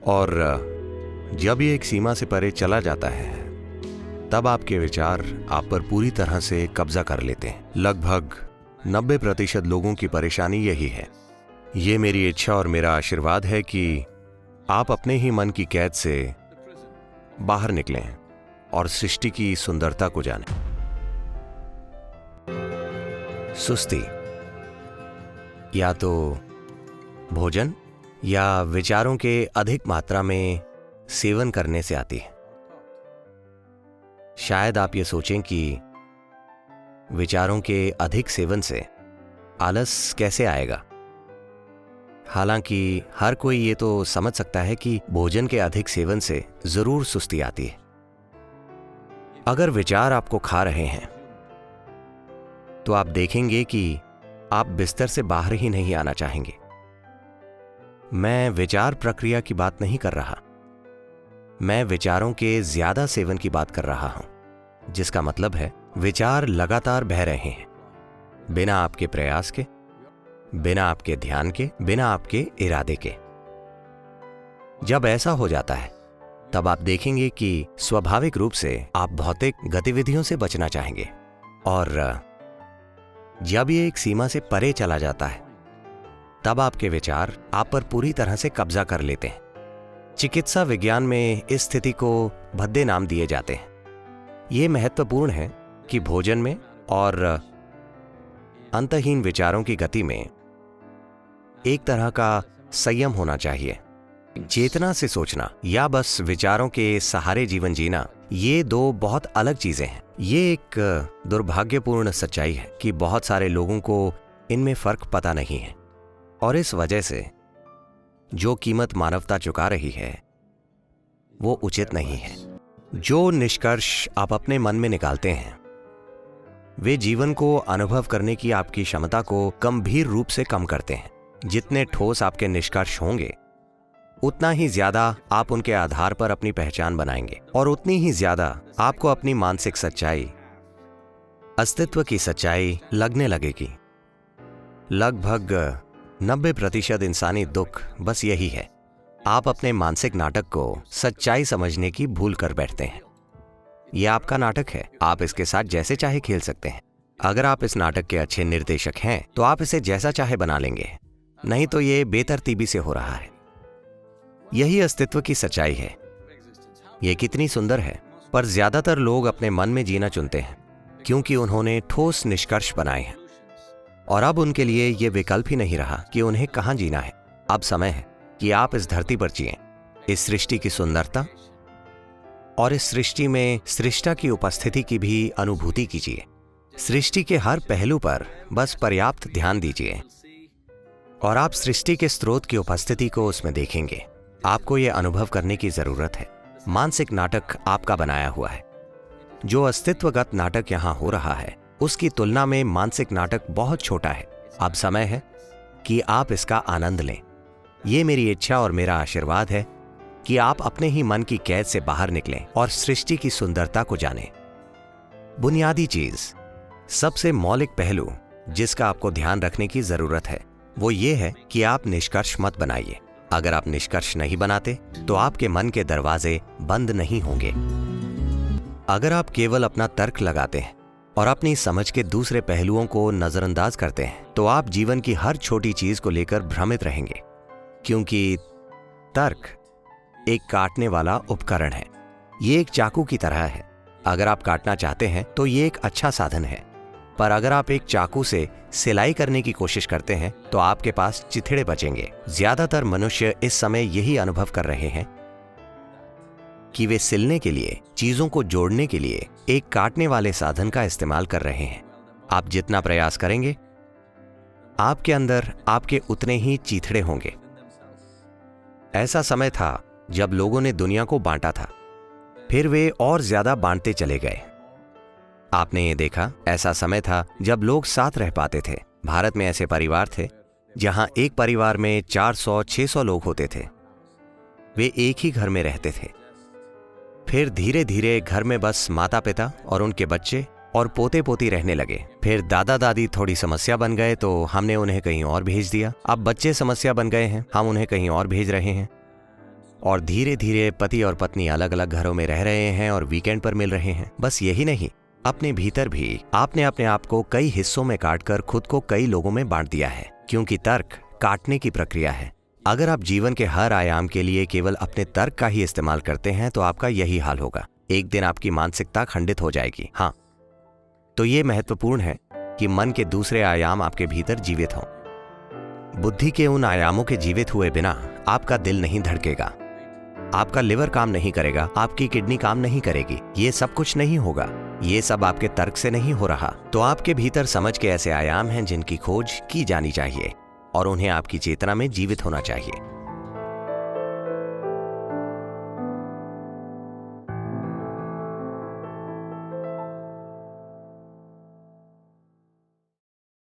और जब ये एक सीमा से परे चला जाता है तब आपके विचार आप पर पूरी तरह से कब्जा कर लेते हैं। लगभग 90% लोगों की परेशानी यही है। ये मेरी इच्छा और मेरा आशीर्वाद है कि आप अपने ही मन की कैद से बाहर निकलें और सृष्टि की सुंदरता को जानें। सुस्ती या तो भोजन या विचारों के अधिक मात्रा में सेवन करने से आती है। शायद आप ये सोचें कि विचारों के अधिक सेवन से आलस कैसे आएगा। हालांकि हर कोई ये तो समझ सकता है कि भोजन के अधिक सेवन से जरूर सुस्ती आती है। अगर विचार आपको खा रहे हैं तो आप देखेंगे कि आप बिस्तर से बाहर ही नहीं आना चाहेंगे। मैं विचार प्रक्रिया की बात नहीं कर रहा, मैं विचारों के ज्यादा सेवन की बात कर रहा हूं, जिसका मतलब है विचार लगातार बह रहे हैं, बिना आपके प्रयास के, बिना आपके ध्यान के, बिना आपके इरादे के। जब ऐसा हो जाता है तब आप देखेंगे कि स्वाभाविक रूप से आप भौतिक गतिविधियों से बचना चाहेंगे, और जब ये एक सीमा से परे चला जाता है तब आपके विचार आप पर पूरी तरह से कब्जा कर लेते हैं। चिकित्सा विज्ञान में इस स्थिति को भद्दे नाम दिए जाते हैं। ये महत्वपूर्ण है कि भोजन में और अंतहीन विचारों की गति में एक तरह का संयम होना चाहिए। चेतना से सोचना या बस विचारों के सहारे जीवन जीना, ये दो बहुत अलग चीजें हैं। ये एक दुर्भाग्यपूर्ण सच्चाई है कि बहुत सारे लोगों को इनमें फर्क पता नहीं है, और इस वजह से जो कीमत मानवता चुका रही है वो उचित नहीं है। जो निष्कर्ष आप अपने मन में निकालते हैं वे जीवन को अनुभव करने की आपकी क्षमता को गंभीर रूप से कम करते हैं। जितने ठोस आपके निष्कर्ष होंगे उतना ही ज्यादा आप उनके आधार पर अपनी पहचान बनाएंगे, और उतनी ही ज्यादा आपको अपनी मानसिक सच्चाई, अस्तित्व की सच्चाई लगने लगेगी। लगभग 90% इंसानी दुख बस यही है। आप अपने मानसिक नाटक को सच्चाई समझने की भूल कर बैठते हैं। यह आपका नाटक है, आप इसके साथ जैसे चाहे खेल सकते हैं। अगर आप इस नाटक के अच्छे निर्देशक हैं तो आप इसे जैसा चाहे बना लेंगे, नहीं तो ये बेतरतीबी से हो रहा है। यही अस्तित्व की सच्चाई है। ये कितनी सुंदर है, पर ज्यादातर लोग अपने मन में जीना चुनते हैं क्योंकि उन्होंने ठोस निष्कर्ष बनाए हैं, और अब उनके लिए यह विकल्प ही नहीं रहा कि उन्हें कहां जीना है। अब समय है कि आप इस धरती पर जिएं, इस सृष्टि की सुंदरता और इस सृष्टि में सृष्टा की उपस्थिति की भी अनुभूति कीजिए। सृष्टि के हर पहलू पर बस पर्याप्त ध्यान दीजिए और आप सृष्टि के स्रोत की उपस्थिति को उसमें देखेंगे। आपको यह अनुभव करने की जरूरत है। मानसिक नाटक आपका बनाया हुआ है। जो अस्तित्वगत नाटक यहां हो रहा है उसकी तुलना में मानसिक नाटक बहुत छोटा है। अब समय है कि आप इसका आनंद लें। यह मेरी इच्छा और मेरा आशीर्वाद है कि आप अपने ही मन की कैद से बाहर निकलें और सृष्टि की सुंदरता को जानें। बुनियादी चीज, सबसे मौलिक पहलू जिसका आपको ध्यान रखने की जरूरत है वो ये है कि आप निष्कर्ष मत बनाइए। अगर आप निष्कर्ष नहीं बनाते तो आपके मन के दरवाजे बंद नहीं होंगे। अगर आप केवल अपना तर्क लगाते हैं और अपनी समझ के दूसरे पहलुओं को नजरअंदाज करते हैं तो आप जीवन की हर छोटी चीज को लेकर भ्रमित रहेंगे, क्योंकि तर्क एक काटने वाला उपकरण है। ये एक चाकू की तरह है। अगर आप काटना चाहते हैं तो ये एक अच्छा साधन है, पर अगर आप एक चाकू से सिलाई करने की कोशिश करते हैं तो आपके पास चिथड़े बचेंगे। ज्यादातर मनुष्य इस समय यही अनुभव कर रहे हैं कि वे सिलने के लिए, चीजों को जोड़ने के लिए एक काटने वाले साधन का इस्तेमाल कर रहे हैं। आप जितना प्रयास करेंगे आपके अंदर आपके उतने ही चीथड़े होंगे। ऐसा समय था जब लोगों ने दुनिया को बांटा था, फिर वे और ज्यादा बांटते चले गए। आपने ये देखा, ऐसा समय था जब लोग साथ रह पाते थे। भारत में ऐसे परिवार थे जहां एक परिवार में 400-600 लोग होते थे। वे एक ही घर में रहते थे। फिर धीरे धीरे घर में बस माता पिता और उनके बच्चे और पोते पोती रहने लगे। फिर दादा दादी थोड़ी समस्या बन गए तो हमने उन्हें कहीं और भेज दिया। अब बच्चे समस्या बन गए हैं, हम उन्हें कहीं और भेज रहे हैं। और धीरे धीरे पति और पत्नी अलग अलग घरों में रह रहे हैं और वीकेंड पर मिल रहे हैं। बस यही नहीं, अपने भीतर भी आपने अपने आप को कई हिस्सों में काटकर खुद को कई लोगों में बांट दिया है, क्योंकि तर्क काटने की प्रक्रिया है। अगर आप जीवन के हर आयाम के लिए केवल अपने तर्क का ही इस्तेमाल करते हैं तो आपका यही हाल होगा। एक दिन आपकी मानसिकता खंडित हो जाएगी। हाँ, तो ये महत्वपूर्ण है कि मन के दूसरे आयाम आपके भीतर जीवित हों। बुद्धि के उन आयामों के जीवित हुए बिना आपका दिल नहीं धड़केगा, आपका लिवर काम नहीं करेगा, आपकी किडनी काम नहीं करेगी, ये सब कुछ नहीं होगा। ये सब आपके तर्क से नहीं हो रहा। तो आपके भीतर समझ के ऐसे आयाम हैं जिनकी खोज की जानी चाहिए और उन्हें आपकी चेतना में जीवित होना चाहिए।